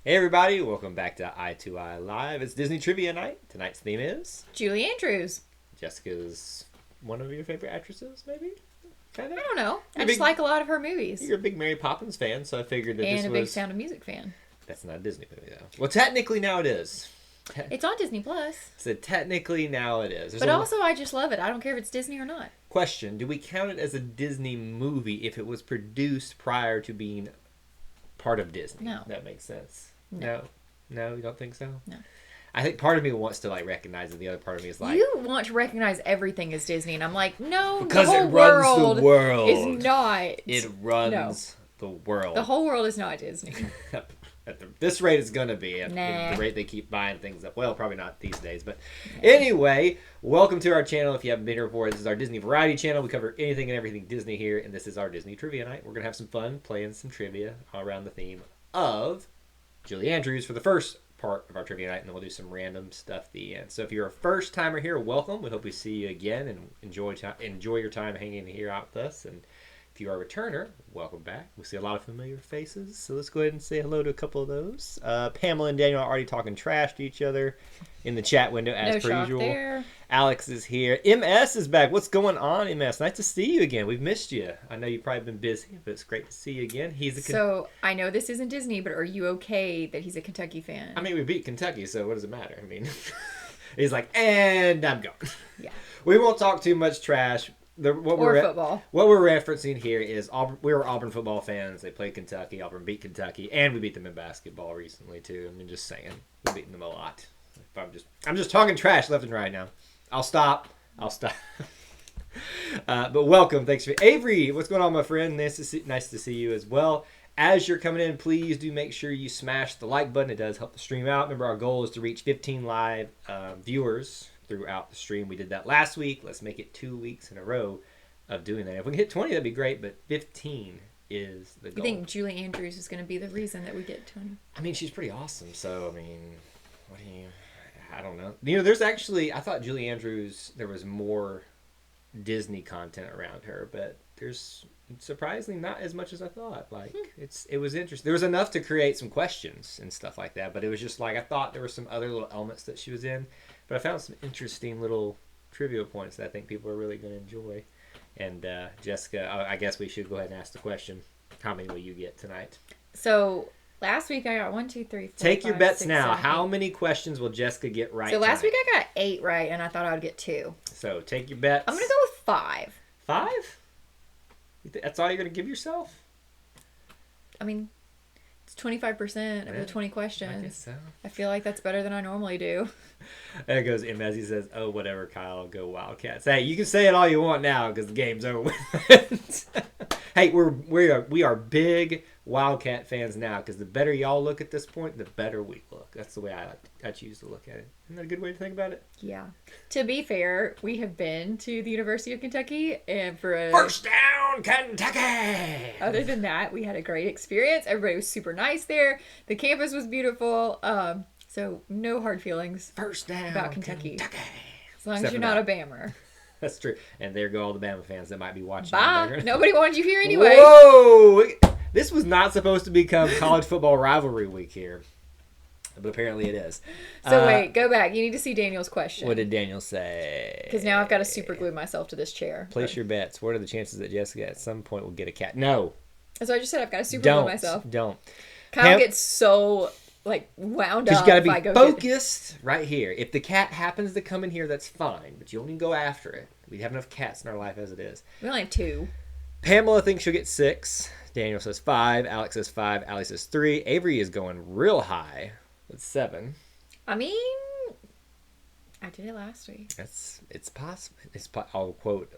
Hey everybody, welcome back to I2I Live. It's Disney Trivia Night. Tonight's theme is Julie Andrews. Jessica's one of your favorite actresses, maybe? Kind of? I don't know. I just like a lot of her movies. You're a big Mary Poppins fan, so I figured that this was... And a big Sound of Music fan. That's not a Disney movie, though. Well, technically now it is. It's on Disney Plus. So technically now it is. But also I just love it. I don't care if it's Disney or not. Question, do we count it as a Disney movie if it was produced prior to being part of Disney? No. That makes sense. No. No, you don't think so? No. I think part of me wants to recognize it. The other part of me is like, you want to recognize everything as Disney, and I'm like, no, because the whole it runs the world. Is not. It runs the world. The whole world is not Disney. At this rate, it's going to be. At Nah. the rate they keep buying things up. Well, probably not these days. But anyway, welcome to our channel. If you haven't been here before, this is our Disney Variety channel. We cover anything and everything Disney here. And this is our Disney Trivia Night. We're going to have some fun playing some trivia all around the theme of Julie Andrews for the first part of our trivia night, and then we'll do some random stuff at the end. So if you're a first timer here, welcome. We hope we see you again and enjoy your time hanging here out with us. And if you are a returner, welcome back. We see a lot of familiar faces, so let's go ahead and say hello to a couple of those. Pamela and Daniel are already talking trash to each other in the chat window as per usual. There. Alex is here. MS is back. What's going on, MS? Nice to see you again. We've missed you. I know you've probably been busy, but it's great to see you again. So I know this isn't Disney, but are you okay that he's a Kentucky fan? I mean, we beat Kentucky, so what does it matter? I mean, he's like, and I'm going. Yeah. We won't talk too much trash. Football. What we're referencing here is we were Auburn football fans. They played Kentucky. Auburn beat Kentucky, and we beat them in basketball recently too. I mean, just saying, we've beaten them a lot. I'm just talking trash left and right now. I'll stop. But welcome. Thanks for Avery. What's going on, my friend? Nice to see you as well. As you're coming in, please do make sure you smash the like button. It does help the stream out. Remember, our goal is to reach 15 live viewers throughout the stream. We did that last week. Let's make it 2 weeks in a row of doing that. If we can hit 20, that'd be great, but 15 is the goal. You think Julie Andrews is going to be the reason that we get 20? I mean, she's pretty awesome, so, I mean, I don't know. There's actually, I thought Julie Andrews, there was more Disney content around her, but there's surprisingly not as much as I thought. It was interesting. There was enough to create some questions and stuff like that, but it was just I thought there were some other little elements that she was in. But I found some interesting little trivia points that I think people are really going to enjoy. And Jessica, I guess we should go ahead and ask the question. How many will you get tonight? So last week I got 1, 2, 3, 4. Take your bets 6, now. 7, How many questions will Jessica get right So last tonight? week I got 8 right, and I thought I would get 2. So take your bets. I'm going to go with 5. 5? That's all you're going to give yourself? I mean, it's 25% of the 20 questions. I guess so. I feel like that's better than I normally do. There goes M as he says, "Oh, whatever, Kyle, go Wildcats." Hey, you can say it all you want now because the game's over with. Hey, we are big Wildcat fans now because the better y'all look at this point, the better we look. That's the way I choose to look at it. Isn't that a good way to think about it? Yeah. To be fair, we have been to the University of Kentucky, and for a First down, Kentucky. Other than that, we had a great experience. Everybody was super nice there. The campus was beautiful. So no hard feelings. First down about Kentucky. As long Except as you're not a Bammer. That's true. And there go all the Bama fans that might be watching. Bye. Nobody wanted you here anyway. Whoa! This was not supposed to become college football rivalry week here. But apparently it is. So wait, go back. You need to see Daniel's question. What did Daniel say? Because now I've got to super glue myself to this chair. Place your bets. What are the chances that Jessica at some point will get a cat? No. So I just said I've got to super glue myself. Don't. Kyle gets so wound up. You got to be focused right here. If the cat happens to come in here, that's fine. But you only go after it. We have enough cats in our life as it is. We only have 2. Pamela thinks she'll get 6. Daniel says 5. Alex says 5. Allie says 3. Avery is going real high with 7. I mean, I did it last week. It's possible. I'll quote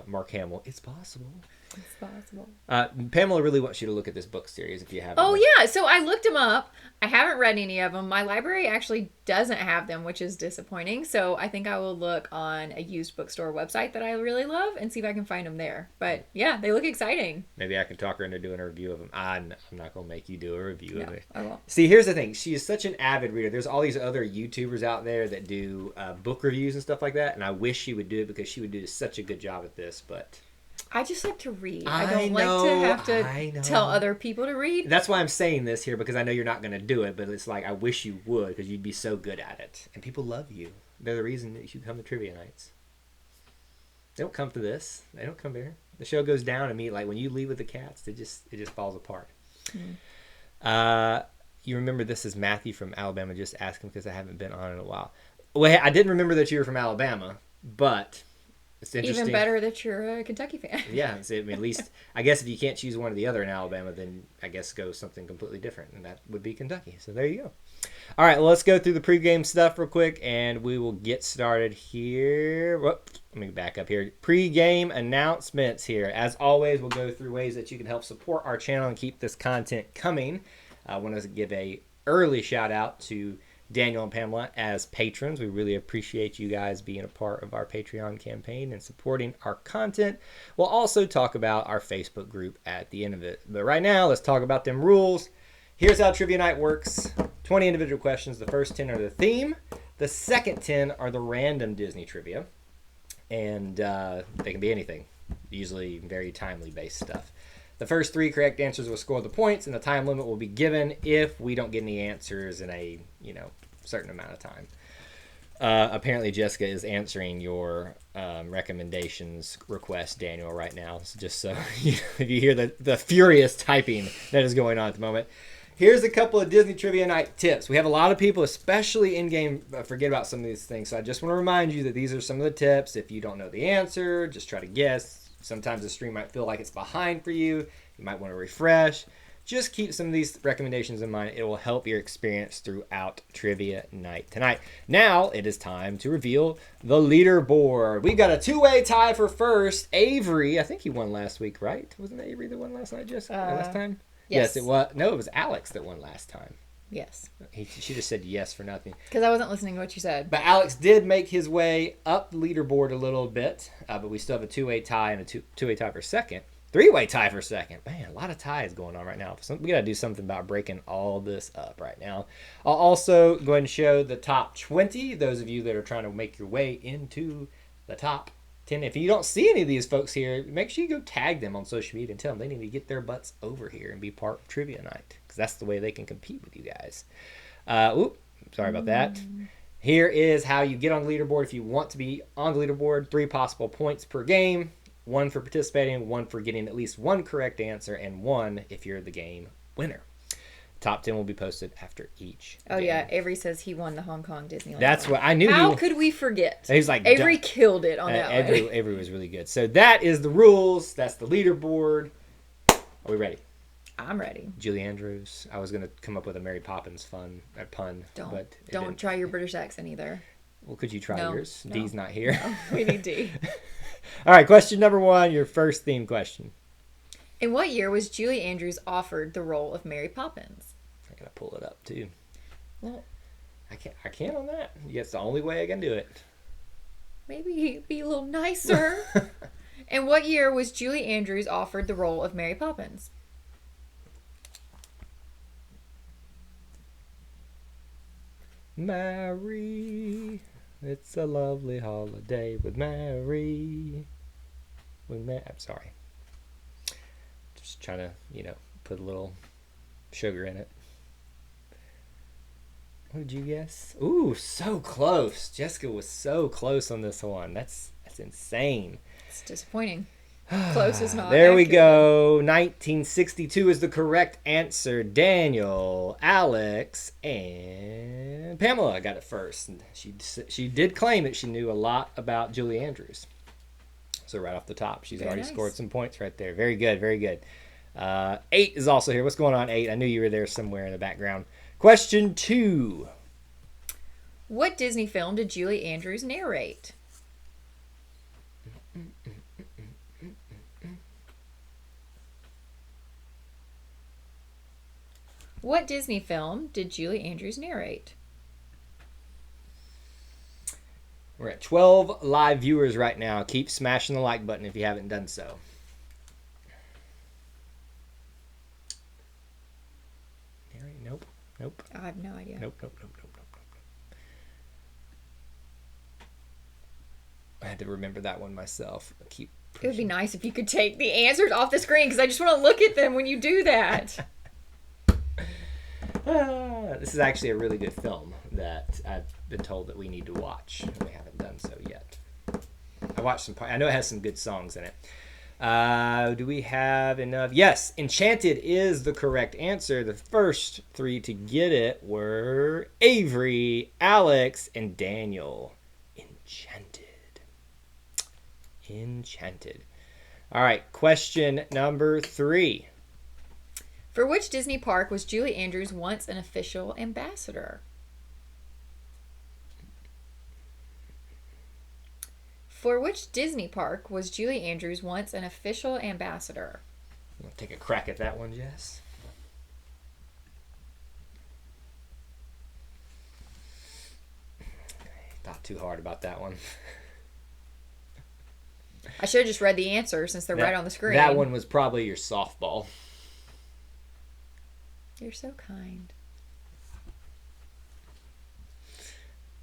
Mark Hamill. It's possible. It's possible. Pamela really wants you to look at this book series if you haven't. Oh, yeah. So I looked them up. I haven't read any of them. My library actually doesn't have them, which is disappointing. So I think I will look on a used bookstore website that I really love and see if I can find them there. But yeah, they look exciting. Maybe I can talk her into doing a review of them. I'm not going to make you do a review of it. I won't. See, here's the thing. She is such an avid reader. There's all these other YouTubers out there that do book reviews and stuff like that. And I wish she would do it because she would do such a good job at this. But I just like to read. I I don't know, like to I know. have to tell other people to read. That's why I'm saying this here, because I know you're not going to do it, but it's like I wish you would, because you'd be so good at it. And people love you. They're the reason that you come to trivia nights. They don't come to this. They don't come here. The show goes down and like when you leave with the cats, it just falls apart. You remember this is Matthew from Alabama. Just asking because I haven't been on in a while. Well, I didn't remember that you were from Alabama, but it's interesting. Even better that you're a Kentucky fan. Yeah, I mean, at least I guess if you can't choose one or the other in Alabama, then I guess go something completely different, and that would be Kentucky. So there you go. All right, well, let's go through the pregame stuff real quick, and we will get started here. Whoop, let me back up here. Pregame announcements here. As always, we'll go through ways that you can help support our channel and keep this content coming. I want to give a early shout out to Daniel and Pamela as patrons. We really appreciate you guys being a part of our Patreon campaign and supporting our content. We'll also talk about our Facebook group at the end of it. But right now, let's talk about them rules. Here's how Trivia Night works. 20 individual questions. The first 10 are the theme. The second 10 are the random Disney trivia. And they can be anything. Usually very timely based stuff. The first 3 correct answers will score the points, and the time limit will be given if we don't get any answers in a certain amount of time. Apparently, Jessica is answering your recommendations request, Daniel, right now. So just so if you hear the furious typing that is going on at the moment. Here's a couple of Disney Trivia Night tips. We have a lot of people, especially in-game, forget about some of these things. So I just want to remind you that these are some of the tips. If you don't know the answer, just try to guess. Sometimes the stream might feel like it's behind for you. You might want to refresh. Just keep some of these recommendations in mind. It will help your experience throughout Trivia Night tonight. Now it is time to reveal the leaderboard. We've got a 2-way tie for first. Avery, I think he won last week, right? Wasn't it Avery that won last night, Jess? Last time? Yes. It was. No, it was Alex that won last time. Yes. She just said yes for nothing. Because I wasn't listening to what you said. But Alex did make his way up the leaderboard a little bit. But we still have a 2-way tie and a two-way tie for second. 3-way tie for second. Man, a lot of ties going on right now. We got to do something about breaking all this up right now. I'll also go ahead and show the top 20. Those of you that are trying to make your way into the top 10. If you don't see any of these folks here, make sure you go tag them on social media and tell them they need to get their butts over here and be part of Trivia Night. Because that's the way they can compete with you guys. Sorry about that. Here is how you get on the leaderboard if you want to be on the leaderboard. 3 possible points per game. 1 for participating, 1 for getting at least 1 correct answer, and 1 if you're the game winner. Top 10 will be posted after each game. Yeah, Avery says he won the Hong Kong Disneyland. That's what I knew. How could we forget? He's like Avery killed it on that one. Avery was really good. So that is the rules. That's the leaderboard. Are we ready? I'm ready. Julie Andrews. I was going to come up with a Mary Poppins pun. Don't try your British accent either. Well, could you try yours? No. D's not here. No, we need D. All right, question number 1, your first theme question. In what year was Julie Andrews offered the role of Mary Poppins? I gotta pull it up too. Well, I can't on that. It's the only way I can do it. Maybe be a little nicer. In what year was Julie Andrews offered the role of Mary Poppins? Mary, it's a lovely holiday with Mary. I'm sorry. Just trying to, put a little sugar in it. What did you guess? Ooh, so close. Jessica was so close on this one. That's insane. It's disappointing. Close is not There we accurate. go. 1962 is the correct answer. Daniel, Alex, and Pamela got it first. And she did claim that she knew a lot about Julie Andrews. So right off the top, she's already scored some points right there. Very good, very good. 8 is also here. What's going on, 8? I knew you were there somewhere in the background. Question 2. What Disney film did Julie Andrews narrate? What Disney film did Julie Andrews narrate? We're at 12 live viewers right now. Keep smashing the like button if you haven't done so. Nope. I have no idea. Nope. I had to remember that one myself. It would be nice if you could take the answers off the screen because I just want to look at them when you do that. This is actually a really good film that I've been told that we need to watch. We haven't done so yet. I watched some. I know it has some good songs in it. Do we have enough? Yes, Enchanted is the correct answer. The first three to get it were Avery, Alex, and Daniel. Enchanted. All right, question number 3. For which Disney park was Julie Andrews once an official ambassador? For which Disney park was Julie Andrews once an official ambassador? You want to take a crack at that one, Jess? Thought too hard about that one. I should have just read the answer since they're right on the screen. That one was probably your softball. You're so kind.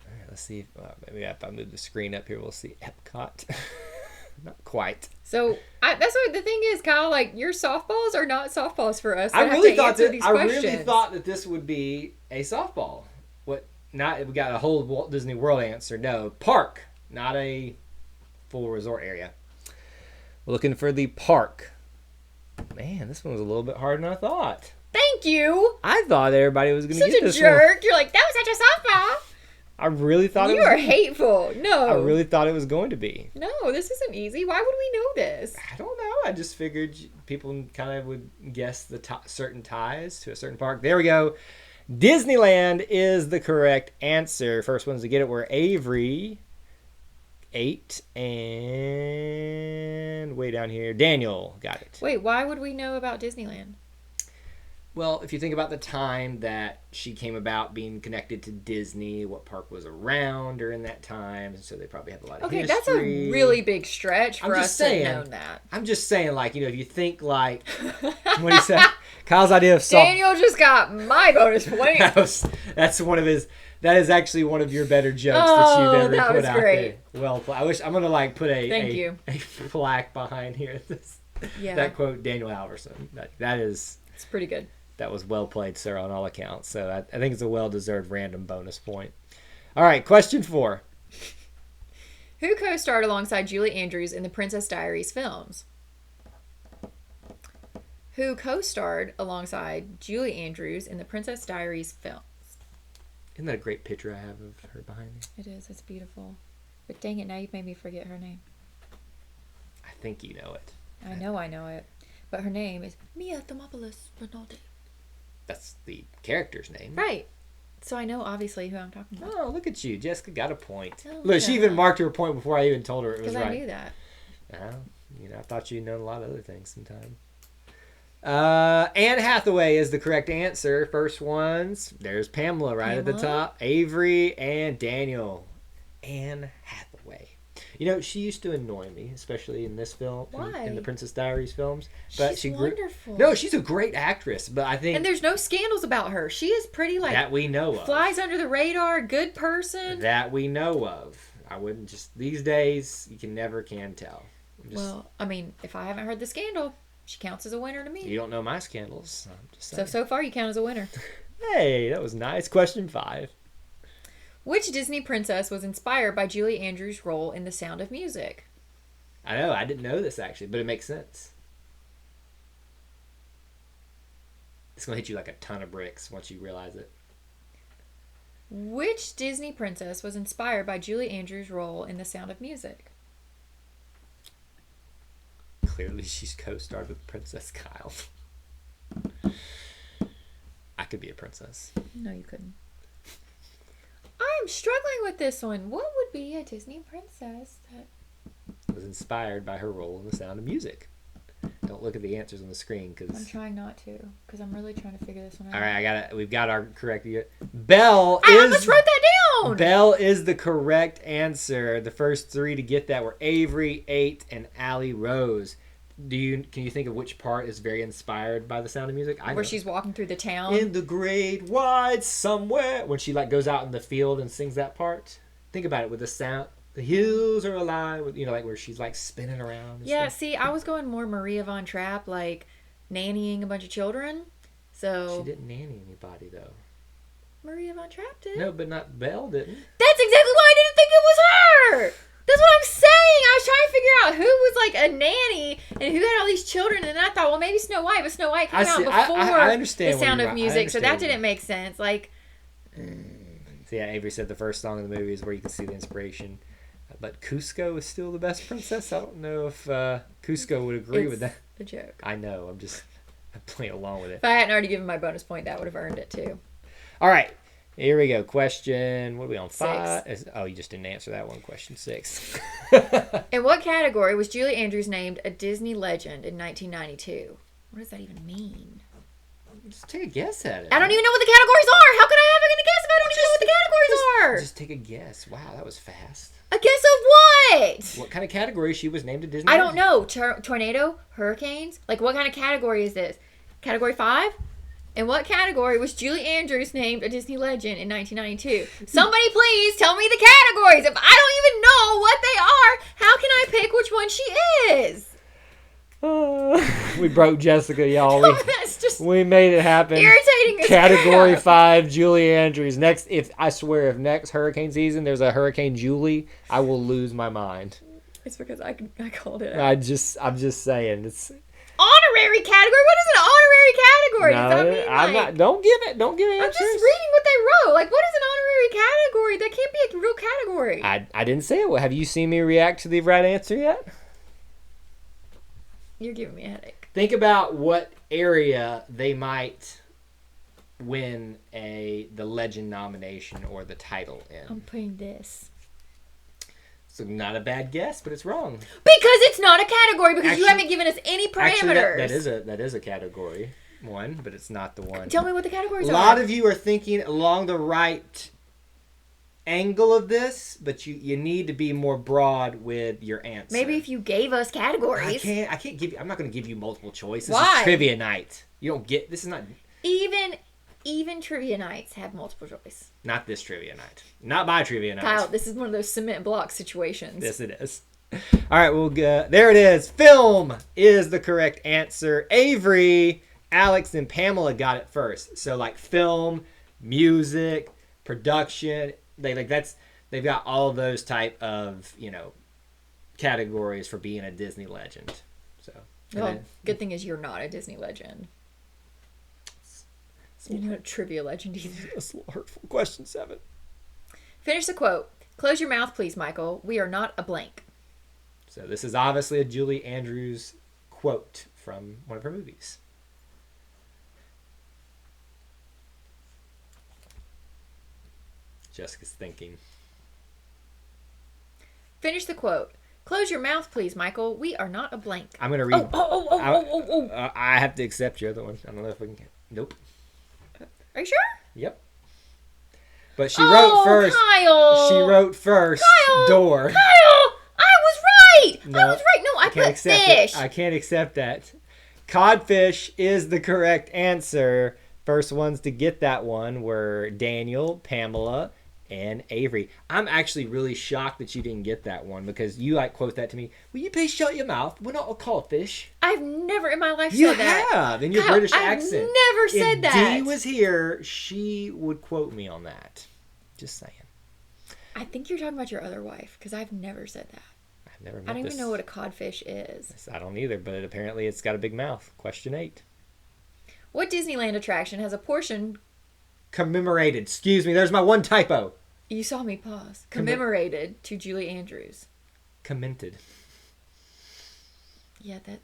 All right, let's see. Maybe if I move the screen up here, we'll see Epcot. Not quite. So that's what the thing is, Kyle. Like, your softballs are not softballs for us. I really thought that this would be a softball. What? Not we got a whole Walt Disney World answer. No, park, not a full resort area. We're looking for the park. Man, this one was a little bit harder than I thought. Thank you. I thought everybody was going to get this one. Such a jerk. You're like, that was such a softball. I really thought you are hateful. No. I really thought it was going to be. No, this isn't easy. Why would we know this? I don't know. I just figured people kind of would guess the certain ties to a certain park. There we go. Disneyland is the correct answer. First ones to get it were Avery, 8, and way down here, Daniel got it. Wait, why would we know about Disneyland? Well, if you think about the time that she came about being connected to Disney, what park was around during that time, so they probably have a lot of history. Okay, that's a really big stretch for us to know that. I'm just saying, like, if you think, like, what he said, Kyle's idea of Daniel just got my bonus point. That is actually one of your better jokes that you've ever put out there. Well, I'm going to, like, put a plaque behind here. That quote, Daniel Alverson. That is... It's pretty good. That was well played, sir, on all accounts. So I think it's a well-deserved random bonus point. All right, question 4. Who co-starred alongside Julie Andrews in the Princess Diaries films? Who co-starred alongside Julie Andrews in the Princess Diaries films? Isn't that a great picture I have of her behind me? It is. It's beautiful. But dang it, now you've made me forget her name. I think you know it. I know it. But her name is Mia Thermopolis Rinaldi. That's the character's name. Right. So I know, obviously, who I'm talking about. Oh, look at you. Jessica got a point. Oh, look, she even marked her a point before I even told her it was right. Because I knew that. I thought you'd known a lot of other things sometime. Anne Hathaway is the correct answer. First ones. There's Pamela at the top. Avery and Daniel. Anne Hathaway. She used to annoy me, especially in this film. Why? In the Princess Diaries films. But she's wonderful. No, she's a great actress, but I think... And there's no scandals about her. She is pretty, like... That we know of. Flies under the radar, good person. That we know of. I wouldn't just... These days, you never can tell. Well, I mean, if I haven't heard the scandal, she counts as a winner to me. You don't know my scandals. I'm just saying. So far you count as a winner. Hey, that was nice. Question 5. Which Disney princess was inspired by Julie Andrews' role in The Sound of Music? I know. I didn't know this, actually, but it makes sense. It's going to hit you like a ton of bricks once you realize it. Which Disney princess was inspired by Julie Andrews' role in The Sound of Music? Clearly, she's co-starred with Princess Kyle. I could be a princess. No, you couldn't. I'm struggling with this one. What would be a Disney princess that was inspired by her role in The Sound of Music? Don't look at the answers on the screen because I'm trying not to, because I'm really trying to figure this one out. All right, we've got our correct. Belle I almost wrote that down. Belle is the correct answer. The first 3 to get that were Avery, 8, and Allie Rose. Can you think of which part is very inspired by The Sound of Music? Where she's walking through the town in the great wide somewhere, when she goes out in the field and sings that part. Think about it with the The hills are alive with, like where she's like spinning around. Yeah, stuff. see, I was going more Maria Von Trapp, like nannying a bunch of children. So She didn't nanny anybody though. Maria Von Trapp did. No, but not Belle didn't. That's exactly why I didn't think it was her. That's what I'm saying. I was trying to figure out who was like a nanny and who had all these children, and then I thought, well, maybe Snow White, but Snow White came out before I understand The Sound of Music, so that what didn't make sense. Like, So yeah, Avery said the first song in the movie is where you can see the inspiration. But Cusco is still the best princess. I don't know if Cusco would agree with that. a joke. I know. I'm playing along with it. If I hadn't already given my bonus point, that would have earned it too. All right. Here we go. Question. What are we on? 5? 6. Oh, you just didn't answer that one. Question 6. In what category was Julie Andrews named a Disney legend in 1992? What does that even mean? Just take a guess at it. I don't even know what the categories are. How could I have a guess if I don't even know what the categories are? Just take a guess. Wow, that was fast. A guess of what? What kind of category she was named a Disney? I don't know. Tornado? Hurricanes? Like, what kind of category is this? Category 5? In what category was Julie Andrews named a Disney legend in 1992? Somebody please tell me the categories. If I don't even know what they are, how can I pick which one she is? We broke Jessica, y'all. That's just We made it happen. irritating as Category crap. 5, Julie Andrews. Next, if next hurricane season there's a Hurricane Julie, I will lose my mind. It's because I called it out. I'm just saying. It's Honorary category? What is an honorary category? Does that mean, I'm like, not. Don't give answers. I'm just reading what they wrote. Like, what is an honorary category? That can't be a real category. I didn't say it. Well, have you seen me react to the right answer yet? You're giving me a headache. Think about what area they might win the legend nomination or the title in. I'm putting this. So not a bad guess, but it's wrong. Because it's not a category, because you Actually- haven't given us any parameters. Actually, that is a category one, but it's not the one. Tell me what the categories A are. lot of you are thinking along the right angle of this, but you need to be more broad with your answer. Maybe if you gave us categories. I can't give you. I'm not going to give you multiple choice. This Why? is trivia night. You don't get. This is not. Even trivia nights have multiple choice. Not this trivia night. Not my trivia night. Kyle, this is one of those cement block situations. Yes, it is. All right, well, there it is. Film is the correct answer. Avery, Alex, and Pamela got it first. So, like film, music, production, they've got all those type of categories for being a Disney legend. So, Well, good thing is you're not a Disney legend. You're not a trivia legend either. That's a little hurtful. Question 7. Finish the quote. Close your mouth, please, Michael. We are not a blank. So this is obviously a Julie Andrews quote from one of her movies. Jessica's thinking. Finish the quote. Close your mouth, please, Michael. We are not a blank. I'm going to read. I I have to accept your other one. I don't know if we can. Nope. Are you sure? Yep. But she wrote first. Kyle. She wrote first. Kyle. Door. Kyle, I was right. No, I was right. No, I Can't put accept fish. it. I can't accept that. Codfish is the correct answer. First ones to get that one were Daniel, Pamela, and Avery. I'm actually really shocked that you didn't get that one because you quote that to me. Will you please shut your mouth? We're not a codfish. I've never in my life You said that. have in your Kyle, British I've accent. never said if that. Dee was here, she would quote me on that. Just saying. I think you're talking about your other wife because I've never said that. I've never met I don't this. even know what a codfish is. I don't either, but apparently it's got a big mouth. Question 8. What Disneyland attraction has a portion... Commemorated. Excuse me, there's my one typo. You saw me pause. Commemorated to Julie Andrews. Commented. Yeah, that...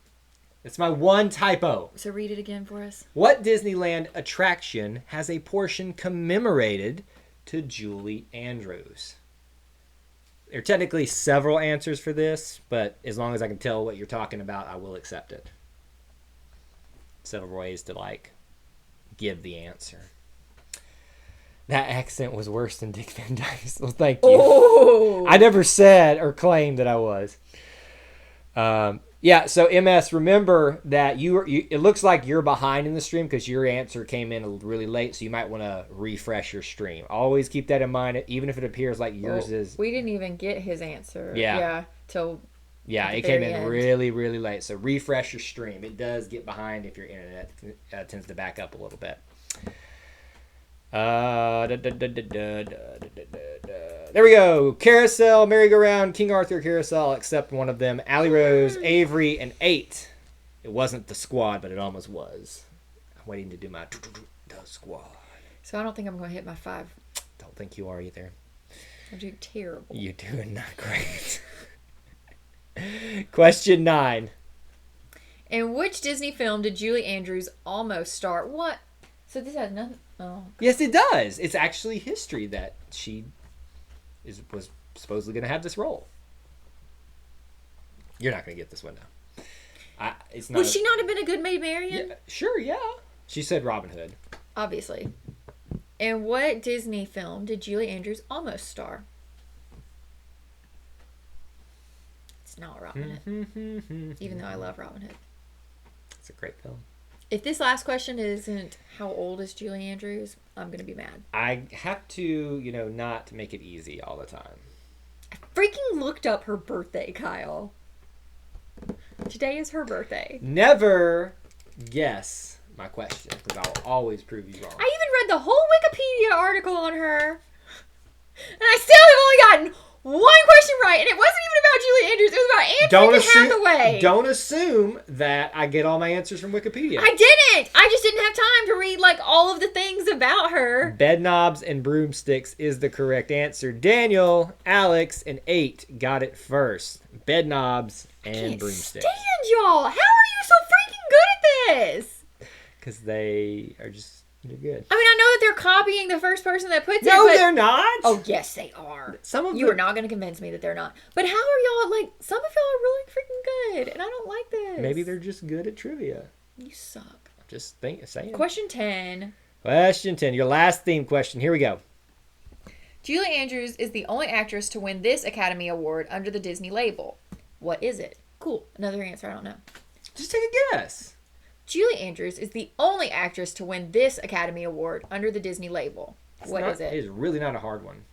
It's my one typo. So read it again for us. What Disneyland attraction has a portion commemorated to Julie Andrews? There are technically several answers for this, but as long as I can tell what you're talking about, I will accept it. Several ways to give the answer. That accent was worse than Dick Van Dyke, so thank you. Oh! I never said or claimed that I was. Yeah, so MS, remember that it looks like you're behind in the stream because your answer came in really late, so you might want to refresh your stream. Always keep that in mind, even if it appears like yours is... We didn't even get his answer. Yeah. Till it came in really, really late. So refresh your stream. It does get behind if your internet tends to back up a little bit. There we go. Carousel, merry-go-round, King Arthur carousel, except one of them. Allie Rose, Avery, and 8. It wasn't the squad, but it almost was. I'm waiting to do my the squad. So I don't think I'm going to hit my 5. Don't think you are either. I'm doing terrible. You're doing not great. Question 9. In which Disney film did Julie Andrews almost star? What? So this has nothing... Oh. Yes, it does. It's actually history that she was supposedly going to have this role. You're not going to get this one now. Would she not have been a good Maid Marian? Yeah, sure, yeah. She said Robin Hood. Obviously. In what Disney film did Julie Andrews almost star? It's not Robin Hood. Even though I love Robin Hood. It's a great film. If this last question isn't how old is Julie Andrews, I'm going to be mad. I have to, not make it easy all the time. I freaking looked up her birthday, Kyle. Today is her birthday. Never guess my question, because I will always prove you wrong. I even read the whole Wikipedia article on her. And I still have only gotten one question right, and it wasn't even about Julie Andrews. It was about Anne Hathaway. Don't assume that I get all my answers from Wikipedia. I didn't. I just didn't have time to read all of the things about her. Bed knobs and broomsticks is the correct answer. Daniel, Alex, and 8 got it first. Bed knobs and broomsticks. Stand y'all. How are you so freaking good at this? Because they're good. I mean, I know that they're copying the first person that puts it. No, they're not. Oh, yes, they are. You are not going to convince me that they're not. But how are y'all, some of y'all are really freaking good, and I don't like this. Maybe they're just good at trivia. You suck. I'm just saying. Question 10. Question 10. Your last theme question. Here we go. Julie Andrews is the only actress to win this Academy Award under the Disney label. What is it? Cool. Another answer I don't know. Just take a guess. Julie Andrews is the only actress to win this Academy Award under the Disney label. What is it? It is really not a hard one.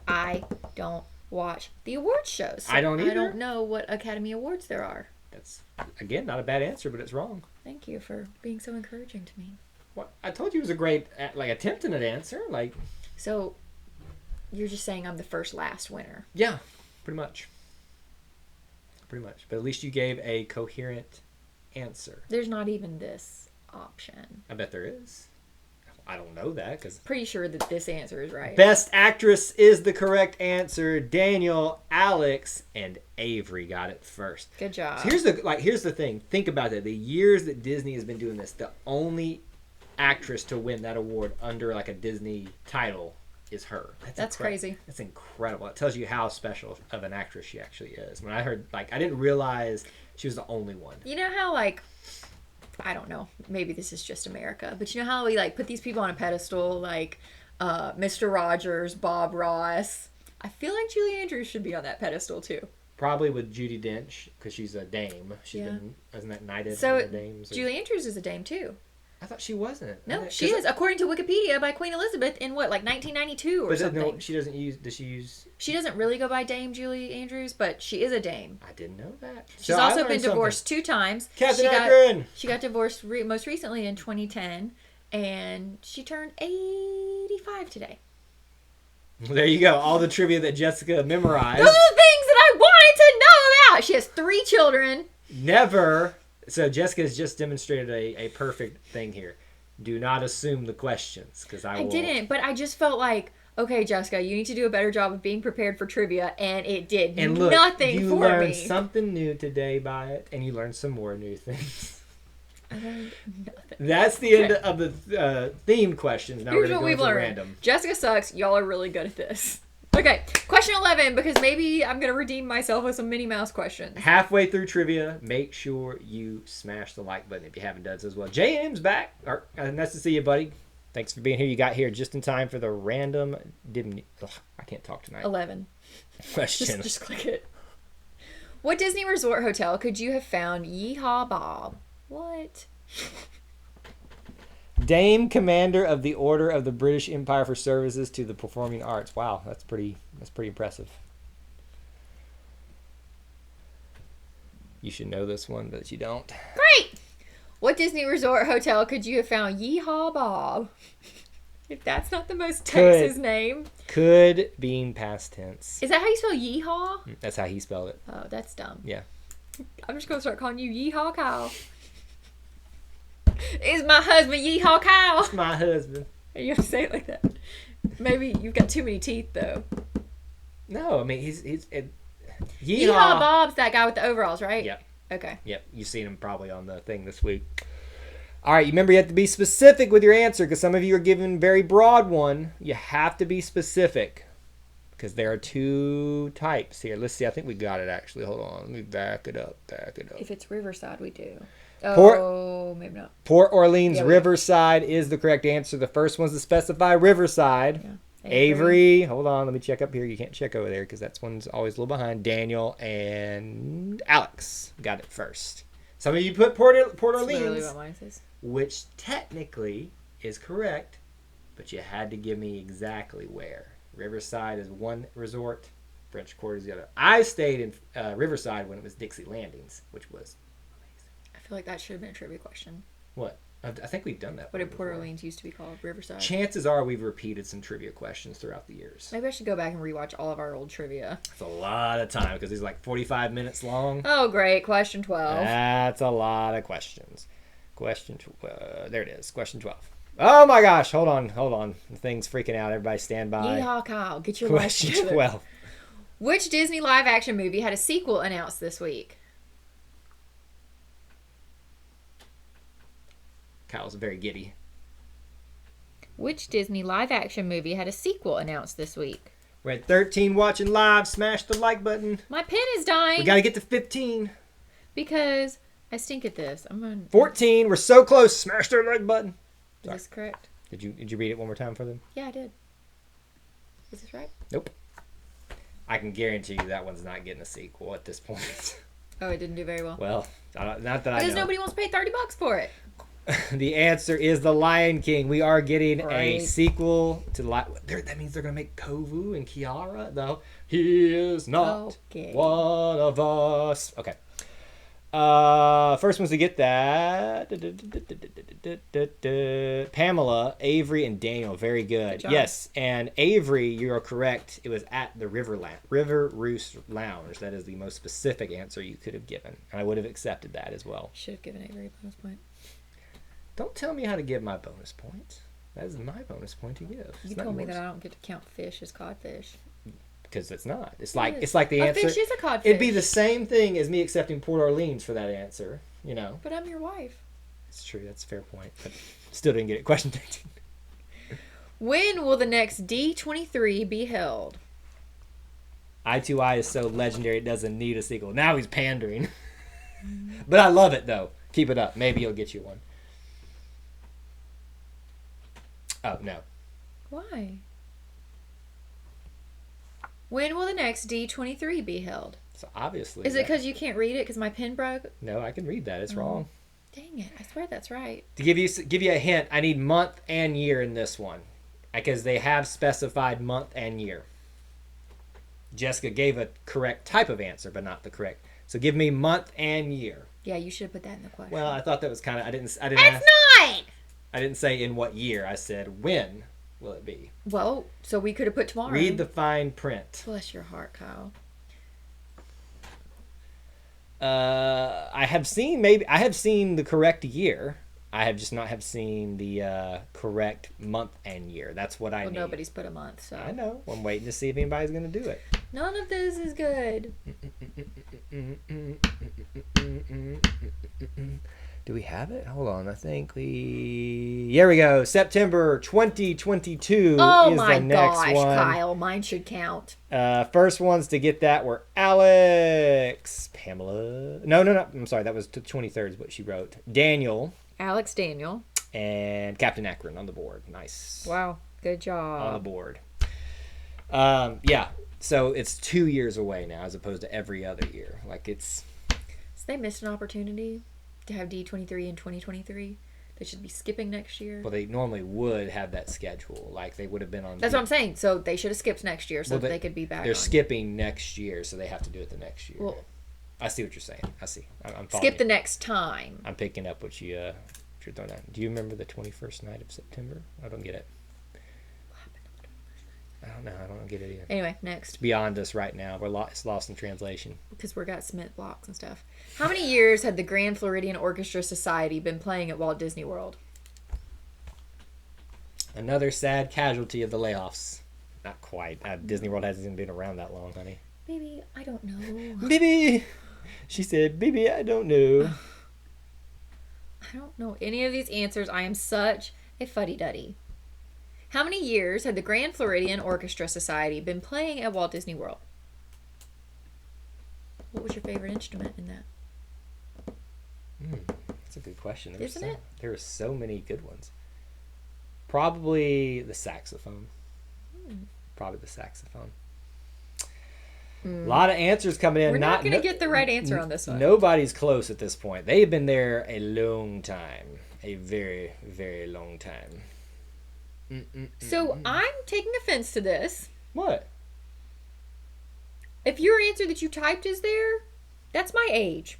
I don't watch the awards shows. So I don't either. I don't know what Academy Awards there are. That's, again, not a bad answer, but it's wrong. Thank you for being so encouraging to me. What? I told you it was a great attempt at an answer. So, you're just saying I'm the last winner. Yeah, pretty much. But at least you gave a coherent answer. There's not even this option. I bet there is. I don't know that because pretty sure that this answer is right. Best actress is the correct answer. Daniel, Alex, and Avery got it first. Good job. So here's the thing. Think about that. The years that Disney has been doing this, the only actress to win that award under a Disney title is her. That's crazy. That's incredible. It tells you how special of an actress she actually is. When I heard, I didn't realize she was the only one. You know how, I don't know, maybe this is just America, but you know how we, put these people on a pedestal, Mr. Rogers, Bob Ross? I feel like Julie Andrews should be on that pedestal, too. Probably with Judi Dench, because she's a dame. Isn't that knighted? So, Julie Andrews is a dame, too. I thought she wasn't. No, she is, according to Wikipedia, by Queen Elizabeth in 1992 or something. No, she doesn't use. Does she use? She doesn't really go by Dame Julie Andrews, but she is a dame. I didn't know that. She's also been divorced 2 times. Captain Akron. She got divorced most recently in 2010, and she turned 85 today. There you go. All the trivia that Jessica memorized. Those are the things that I wanted to know about. She has 3 children. Never. So Jessica has just demonstrated a perfect thing here. Do not assume the questions, because I didn't, but I just felt like, okay, Jessica, you need to do a better job of being prepared for trivia, and it did nothing for me. You learned something new today by it, and you learned some more new things. I learned nothing. That's the end of the themed questions. Now Here's we're what going to we've go into learned. random. Jessica sucks. Y'all are really good at this. Okay, question 11, because maybe I'm going to redeem myself with some Minnie Mouse questions. Halfway through trivia, make sure you smash the like button if you haven't done so as well. JM's back. Nice to see you, buddy. Thanks for being here. You got here just in time for the random... I can't talk tonight. 11. Question. Just click it. What Disney Resort hotel could you have found Yehaa Bob? What? Dame Commander of the Order of the British Empire for services to the performing arts. Wow, that's pretty impressive. You should know this one, but you don't. Great! What Disney Resort hotel could you have found Yehaa Bob? If that's not the most Texas name. Could being past tense. Is that how you spell yeehaw? That's how he spelled it. Oh, that's dumb. Yeah. I'm just going to start calling you Yeehaw Kyle. Is my husband Yeehaw Kyle? It's my husband. You have to say it like that. Maybe you've got too many teeth, though. No, I mean, he's Yeehaw Bob's that guy with the overalls, right? Yep. Okay. Yep. You've seen him probably on the thing this week. All right. You remember you have to be specific with your answer because some of you are given very broad one. You have to be specific because there are two types here. Let's see. I think we got it actually. Hold on. Let me back it up. If it's Riverside, we do. Maybe not. Port Orleans Riverside is the correct answer. The first one's to specify Riverside. Yeah. Avery. Hold on. Let me check up here. You can't check over there because that one's always a little behind. Daniel and Alex got it first. Some of you put Port Orleans, literally what mine says. Which technically is correct, but you had to give me exactly where. Riverside is one resort. French Quarter is the other. I stayed in Riverside when it was Dixie Landings, which was amazing. I feel like that should have been a trivia question. What? I think we've done that. What did Port Orleans used to be called? Riverside? Chances are we've repeated some trivia questions throughout the years. Maybe I should go back and rewatch all of our old trivia. That's a lot of time because these are like 45 minutes long. Oh, great. Question 12. That's a lot of questions. There it is. Question 12. Oh my gosh. Hold on. The thing's freaking out. Everybody stand by. Yeehaw, Kyle. Get your Question 12. Which Disney live action movie had a sequel announced this week? Kyle's very giddy. Which Disney live action movie had a sequel announced this week? We're at 13 watching live. Smash the like button. My pen is dying. We got to get to 15. Because I stink at this. I'm on 14. We're so close. Smash the like button. Is this correct? Did you read it one more time for them? Yeah, I did. Is this right? Nope. I can guarantee you that one's not getting a sequel at this point. Oh, it didn't do very well. Well, not that I know. Because nobody wants to pay $30 for it. The answer is The Lion King. We are getting a sequel to that means they're going to make Kovu and Kiara, though. He is not one of us. Okay. First ones to get that. Pamela, Avery, and Daniel. Very good. Yes, and Avery, you are correct. It was at the River Roost Lounge. That is the most specific answer you could have given. And I would have accepted that as well. Should have given Avery a bonus point. Don't tell me how to give my bonus points. That is my bonus point to give. You told me that I don't get to count fish as codfish. Because it's not. It's like the answer. A fish is a codfish. It'd be the same thing as me accepting Port Orleans for that answer. You know. But I'm your wife. It's true. That's a fair point. But still didn't get it. Question 13. When will the next D23 be held? I2I is so legendary it doesn't need a sequel. Now he's pandering. But I love it though. Keep it up. Maybe he'll get you one. Oh, no. Why? When will the next D23 be held? So obviously. Is it because you can't read it because my pen broke? No, I can read that. It's wrong. Dang it. I swear that's right. To give you a hint, I need month and year in this one. Because they have specified month and year. Jessica gave a correct type of answer, but not the correct. So give me month and year. Yeah, you should have put that in the question. Well, I thought that was kind of... I didn't. It's not! I didn't say in what year. I said when will it be. Well, so we could have put tomorrow. Read the fine print. Bless your heart, Kyle. I have seen the correct year. I have just not have seen the correct month and year. That's what I need. Well, nobody's put a month, so. I know. I'm waiting to see if anybody's going to do it. None of this is good. Do we have it? Hold on. I think here we go. September 2022 is the next one. Oh my gosh, Kyle. Mine should count. First ones to get that were Alex, Pamela. No. I'm sorry. That was 23rd is what she wrote. Daniel. Alex, Daniel. And Captain Akron on the board. Nice. Wow. Good job. On the board. Yeah. So it's 2 years away now as opposed to every other year. Like it's... So they missed an opportunity to have D23 in 2023. They should be skipping next year. Well, they normally would have that schedule. Like they would have been on... That's what I'm saying. So they should have skipped next year so that they could be back They're skipping next year, so they have to do it the next year. Well, I see what you're saying. I see. I'm skip the next time. I'm picking up what you're throwing down. Do you remember the 21st night of September? I don't get it. I don't know. I don't get it either. Anyway, next. It's beyond us right now. It's lost in translation. Because we got cement blocks and stuff. How many years had the Grand Floridian Orchestra Society been playing at Walt Disney World? Another sad casualty of the layoffs. Not quite. Disney World hasn't even been around that long, honey. Baby, I don't know. Baby! She said, baby, I don't know. I don't know any of these answers. I am such a fuddy-duddy. How many years had the Grand Floridian Orchestra Society been playing at Walt Disney World? What was your favorite instrument in that? That's a good question. Isn't it? There are so many good ones. Probably the saxophone. Probably the saxophone. A lot of answers coming in. We're not going to get the right answer on this one. Nobody's close at this point. They've been there a long time. A very, very long time. So I'm taking offense to this. What? If your answer that you typed is there, that's my age.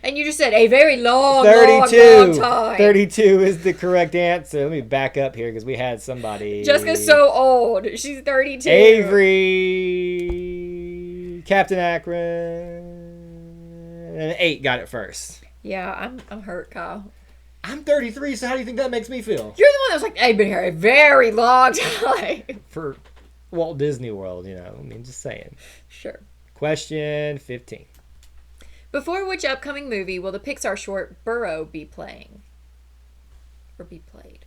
And you just said a very long, 32. Long time. 32 is the correct answer. Let me back up here because we had somebody. Jessica's so old. She's 32. Avery, Captain Akron, and 8 got it first. Yeah, I'm hurt, Kyle. I'm 33, so how do you think that makes me feel? You're the one that was like, I've been here a very long time. For Walt Disney World, I mean, just saying. Sure. Question 15. Before which upcoming movie will the Pixar short Burrow be playing? Or be played?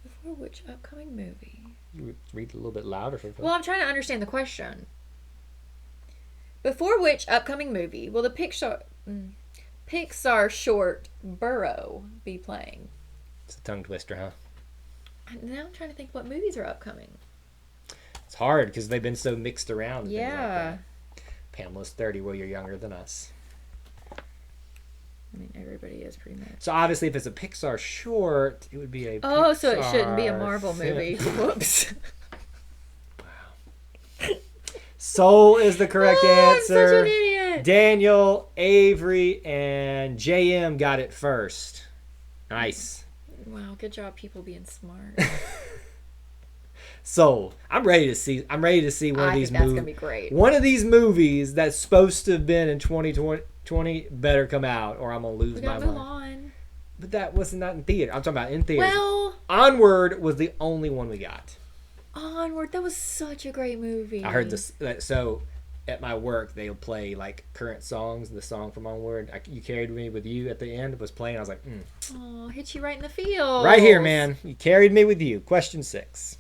Before which upcoming movie? You read a little bit louder for Well, I'm trying to understand the question. Before which upcoming movie will the Pixar short Burrow be playing? It's a tongue twister, huh? Now I'm trying to think what movies are upcoming. It's hard because they've been so mixed around. Yeah. Like Pamela's 30, well, you're younger than us. I mean, everybody is pretty much. So obviously, if it's a Pixar short, it would be a Oh, Pixar so it shouldn't be a Marvel movie. Whoops. Wow. Soul is the correct answer. I'm such an idiot. Daniel, Avery, and JM got it first. Nice. Wow, good job, people being smart. Soul. I'm ready to see one of these movies. That's gonna be great. One of these movies that's supposed to have been in 2020 better come out, or I'm gonna lose my mind. On. But that was not in theater. I'm talking about in theater. Well, Onward was the only one we got. Onward. That was such a great movie. I heard this. So at my work, they'll play like current songs. The song from Onward, You Carried Me With You at the end was playing. I was like, Oh, hit you right in the field. Right here, man. You carried me with you. Question 6.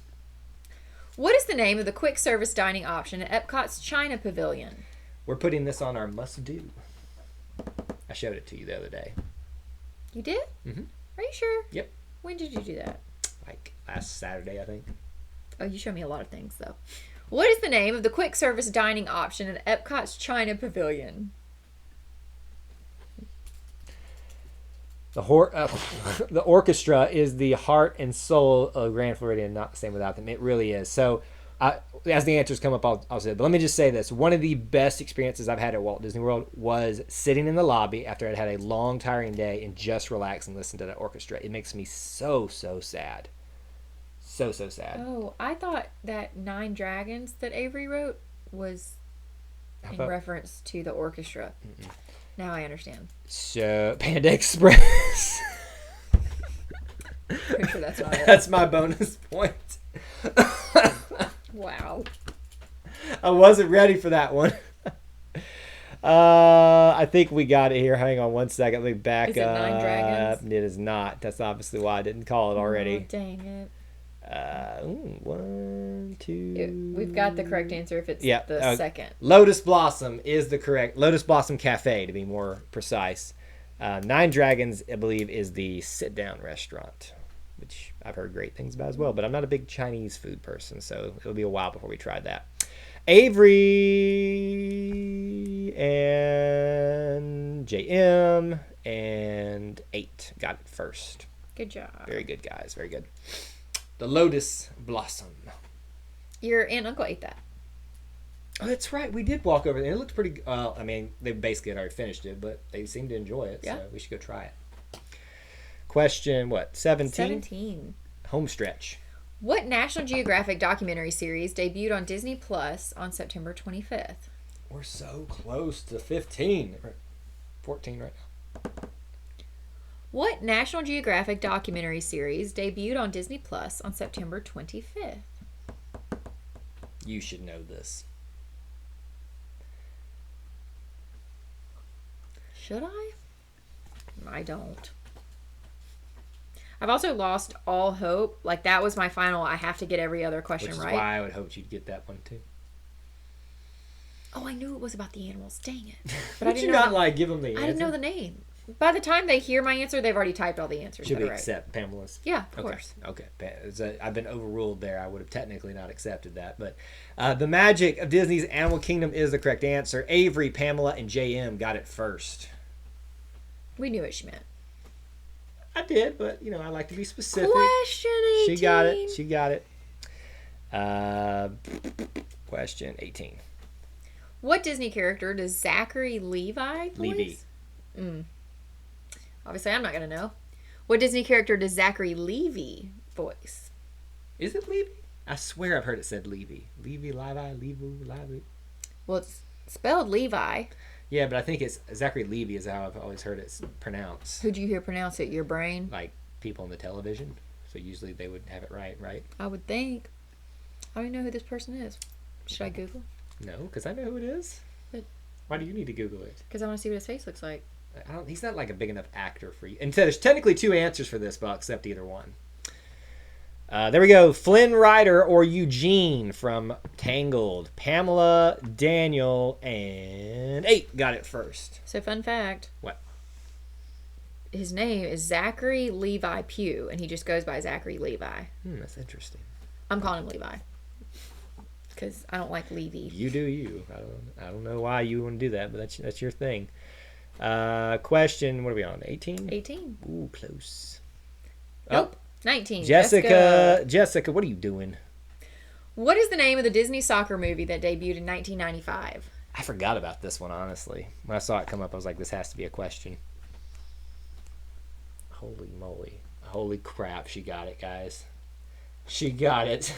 What is the name of the quick service dining option at Epcot's China Pavilion? We're putting this on our must-do. I showed it to you the other day. You did? Mm-hmm. Are you sure? Yep. When did you do that? Like last Saturday, I think. Oh, you showed me a lot of things, though. What is the name of the quick service dining option at Epcot's China Pavilion? The orchestra is the heart and soul of Grand Floridian, not the same without them. It really is. So, as the answers come up, I'll say it. But let me just say this. One of the best experiences I've had at Walt Disney World was sitting in the lobby after I'd had a long, tiring day and just relax and listen to that orchestra. It makes me so, so sad. So, so sad. Oh, I thought that 9 Dragons that Avery wrote was in reference to the orchestra. Mm-mm. Now I understand. So, Panda Express. Pretty sure that's not it. That's my bonus point. Wow. I wasn't ready for that one. I think we got it here. Hang on one second. Let me back up. Is it 9 Dragons? It is not. That's obviously why I didn't call it already. Oh, dang it. 1, 2. We've got the correct answer if it's the second. Lotus Blossom is the correct. Lotus Blossom Cafe, to be more precise. 9 Dragons, I believe, is the sit-down restaurant. which I've heard great things about as well. But I'm not a big Chinese food person, so it'll be a while before we try that. Avery and JM and 8 got it first. Good job. Very good, guys. Very good. The Lotus Blossom. Your aunt and uncle ate that. Oh, that's right. We did walk over there. It looked pretty. I mean, they basically had already finished it, but they seemed to enjoy it. Yeah. So we should go try it. Question, what? 17? 17. Home stretch. What National Geographic documentary series debuted on Disney Plus on September 25th? We're so close to 15. 14 right now. What National Geographic documentary series debuted on Disney Plus on September 25th? You should know this. Should I? I don't. I've also lost all hope. Like, that was my final. I have to get every other question Which is right. why I would hope you'd get that one too. Oh, I knew it was about the animals. Dang it. But I didn't know like give them the answer? I didn't know the name. By the time they hear my answer, they've already typed all the answers. Should we right. accept Pamela's? Yeah, of course. Okay. I've been overruled there. I would have technically not accepted that. But the magic of Disney's Animal Kingdom is the correct answer. Avery, Pamela, and JM got it first. We knew what she meant. I did, but, I like to be specific. Question 18. She got it. She got it. Question 18. What Disney character does Zachery Levi voice? Levi. Obviously, I'm not going to know. What Disney character does Zachery Levi voice? Is it Levi? I swear I've heard it said Levi. Levi, Levi. Well, it's spelled Levi. Yeah, but I think it's Zachery Levi is how I've always heard it pronounced. Who'd you hear pronounce it? Your brain? Like people on the television. So usually they would have it right? I would think. I don't even know who this person is. Should I Google? No, because I know who it is. But why do you need to Google it? Because I want to see what his face looks like. He's not like a big enough actor for you. And there's technically 2 answers for this, but I'll accept either one. There we go. Flynn Rider or Eugene from Tangled. Pamela, Daniel, and 8 got it first. So, fun fact. What? His name is Zachery Levi Pugh, and he just goes by Zachery Levi. That's interesting. I'm calling him Levi. Because I don't like Levy. You do you. I don't know why you want to do that, but that's your thing. Question, what are we on? 18? 18. Ooh, close. Nope. 19. Jessica, what are you doing? What is the name of the Disney soccer movie that debuted in 1995? I forgot about this one, honestly. When I saw it come up, I was like, this has to be a question. Holy moly. Holy crap, she got it, guys. She got it.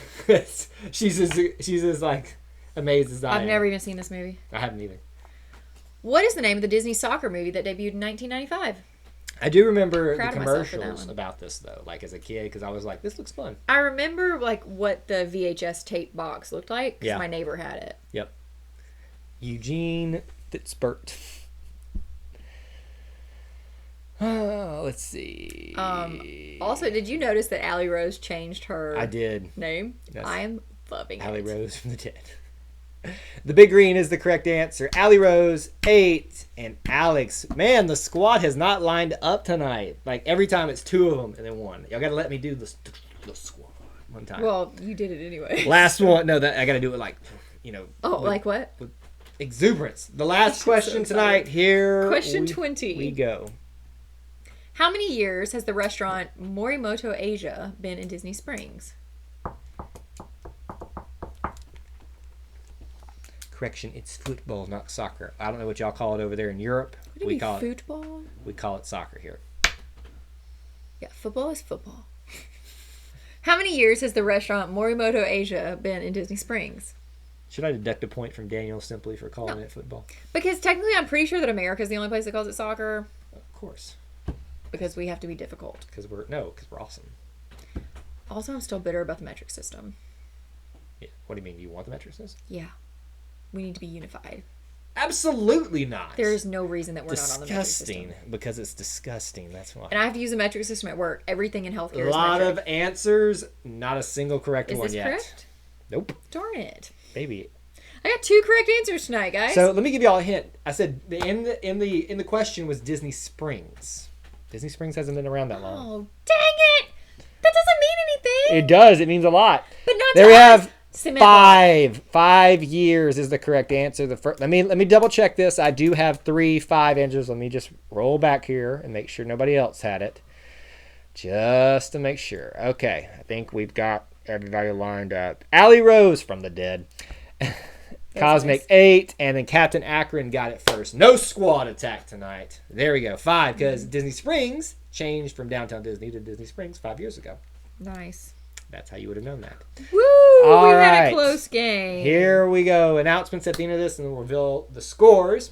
she's as like amazed as I am. I've never even seen this movie. I haven't either. What is the name of the Disney soccer movie that debuted in 1995? I do remember Proud the of myself for that commercials one. about this though, like as a kid, because I was like, this looks fun. I remember like what the VHS tape box looked like because Yeah. my neighbor had it. Yep. Eugene Fitzbert. Let's see. Also, did you notice that Allie Rose changed her I did. name? Yes. I'm loving Allie it. Rose from the Dead. The Big Green is the correct answer. Allie Rose, 8, and Alex. Man, the squad has not lined up tonight. Like, every time it's 2 of them and then 1. Y'all got to let me do the squad one time. Well, you did it anyway. Last one. No, I got to do it like, Oh, with like what? exuberance. The last question so tonight. excited. Here Question we, 20. we go. How many years has the restaurant Morimoto Asia been in Disney Springs? Correction, it's football, not soccer. I don't know what y'all call it over there in Europe. What do you mean, football? We call it soccer here. Yeah, football is football. How many years has the restaurant Morimoto Asia been in Disney Springs? Should I deduct a point from Daniel simply for calling it football? Because technically I'm pretty sure that America is the only place that calls it soccer. Of course. Because we have to be difficult. Because we're awesome. Also, I'm still bitter about the metric system. Yeah. What do you mean? Do you want the metric system? Yeah. We need to be unified. Absolutely not. There is no reason that we're not on the metric system. Disgusting. Because it's disgusting. That's why. And I have to use a metric system at work. Everything in healthcare A is lot metric. of answers, not a single correct Is one this yet. correct? Nope. Darn it. Baby. I got 2 correct answers tonight, guys. So let me give y'all a hint. I said in the question was Disney Springs. Disney Springs hasn't been around that long. Oh, dang it! That It does. It means a lot. But not there to we us. have Submit 5 years is the correct answer. Let me double check this. I do have 5 answers. Let me just roll back here and make sure nobody else had it, just to make sure. Okay, I think we've got everybody lined up. Allie Rose from the dead. Cosmic nice. 8, and then Captain Akron got it first. No squad attack tonight. There we go. 5, because Disney Springs changed from Downtown Disney to Disney Springs 5 years ago. Nice. That's how you would have known that. Woo! All We had right. a close game. Here we go. Announcements at the end of this, and we'll reveal the scores.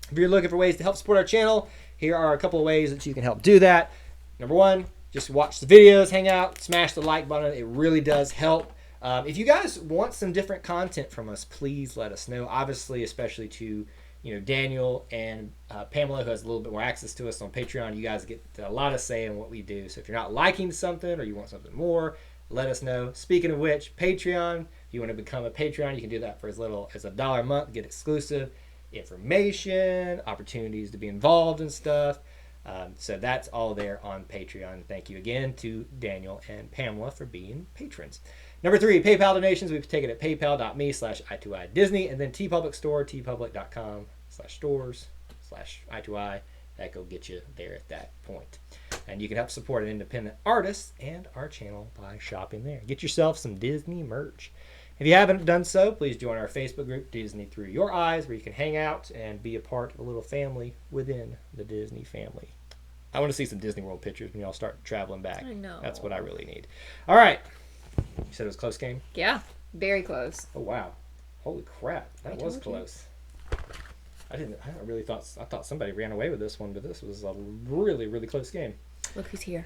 If you're looking for ways to help support our channel, here are a couple of ways that you can help do that. Number 1, just watch the videos, hang out, smash the like button. It really does help. If you guys want some different content from us, please let us know. Obviously, especially to Daniel and Pamela, who has a little bit more access to us on Patreon. You guys get a lot of say in what we do. So if you're not liking something or you want something more, let us know. Speaking of which, Patreon, if you want to become a Patreon, you can do that for as little as $1 a month. Get exclusive information, opportunities to be involved in stuff. So that's all there on Patreon. Thank you again to Daniel and Pamela for being patrons. Number 3, PayPal donations. We've taken it at paypal.me/i2i Disney, and then TeePublic Store, tpublic.com/stores/i2i. That'll get you there at that point. And you can help support an independent artist and our channel by shopping there. Get yourself some Disney merch. If you haven't done so, please join our Facebook group, Disney Through Your Eyes, where you can hang out and be a part of a little family within the Disney family. I want to see some Disney World pictures when y'all start traveling back. I know. That's what I really need. All right. You said it was a close game? Yeah, very close. Oh, wow. Holy crap. That was told you. close. I thought somebody ran away with this one, but this was a really, really close game. Look who's here.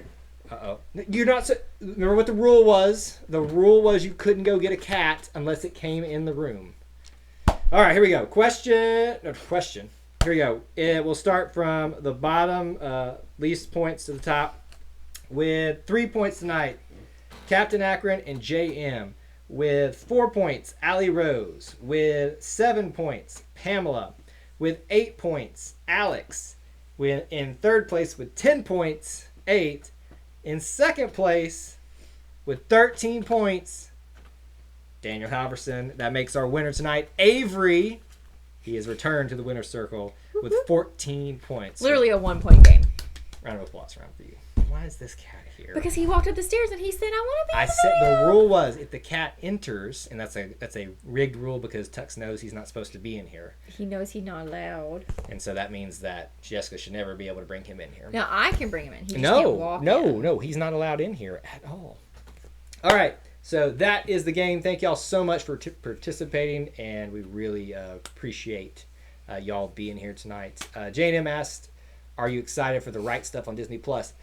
Uh-oh. Remember what the rule was? The rule was you couldn't go get a cat unless it came in the room. All right, here we go. Question. Here we go. It will start from the bottom, least points to the top. With 3 points tonight, Captain Akron and JM. With 4 points, Allie Rose. With 7 points, Pamela. With 8 points, Alex. In third place with 10 points, 8. In second place with 13 points, Daniel Halverson. That makes our winner tonight, Avery. He has returned to the winner's circle with 14 points. Literally a 1-point game. Round of applause round for you. Why is this cat here? Because he walked up the stairs and he said, I want to be in I the said video. the rule was if the cat enters, and that's a rigged rule because Tux knows he's not supposed to be in here. He knows he's not allowed. And so that means that Jessica should never be able to bring him in here. Now I can bring him in. He just can't walk in. No, he's not allowed in here at all. All right, so that is the game. Thank y'all so much for participating, and we really appreciate y'all being here tonight. J&M asked, "Are you excited for the right stuff on Disney Plus?"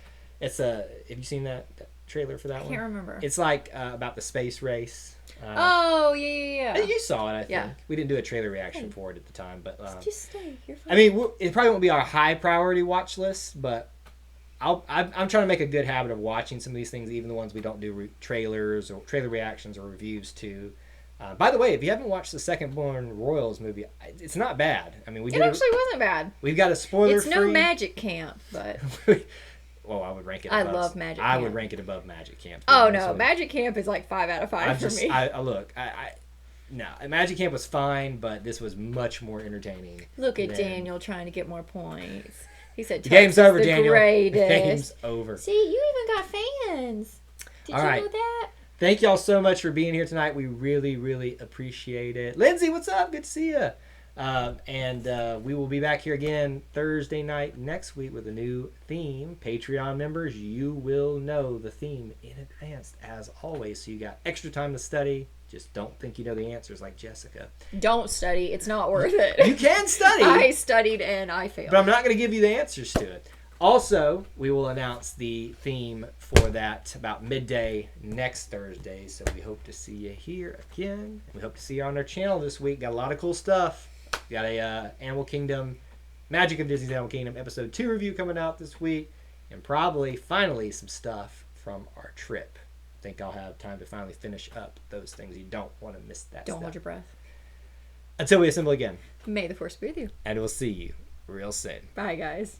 It's have you seen that trailer for that one? I can't remember. It's like about the space race. Oh yeah. You saw it, I think. Yeah. We didn't do a trailer reaction for it at the time, but Just stay. You're fine. I mean, it probably won't be our high priority watch list, but I'm trying to make a good habit of watching some of these things, even the ones we don't do trailers or trailer reactions or reviews to. By the way, if you haven't watched the Second Born Royals movie, it's not bad. I mean, it actually wasn't bad. We've got a spoiler. It's no Magic Camp, but well, I would rank it. I above, love Magic I Camp. would rank it above Magic Camp. Oh no, Magic Camp is like 5 out of 5 for me. No, Magic Camp was fine, but this was much more entertaining. Look at Daniel trying to get more points. He said, "The game's over, the Daniel. Greatest. The game's over." See, you even got fans. Did All you right. know that? Thank y'all so much for being here tonight. We really, really appreciate it. Lindsay, what's up? Good to see you. And we will be back here again Thursday night next week with a new theme. Patreon members, you will know the theme in advance as always, so you got extra time to study. Just don't think you know the answers like Jessica. Don't study. It's not worth it. You can study. I studied and I failed. But I'm not going to give you the answers to it. Also, we will announce the theme for that about midday next Thursday. So we hope to see you here again. We hope to see you on our channel this week. Got a lot of cool stuff. We got a Animal Kingdom, Magic of Disney's Animal Kingdom episode 2 review coming out this week. And probably, finally, some stuff from our trip. I think I'll have time to finally finish up those things. You don't want to miss that Don't stuff. hold your breath. Until we assemble again. May the force be with you. And we'll see you real soon. Bye, guys.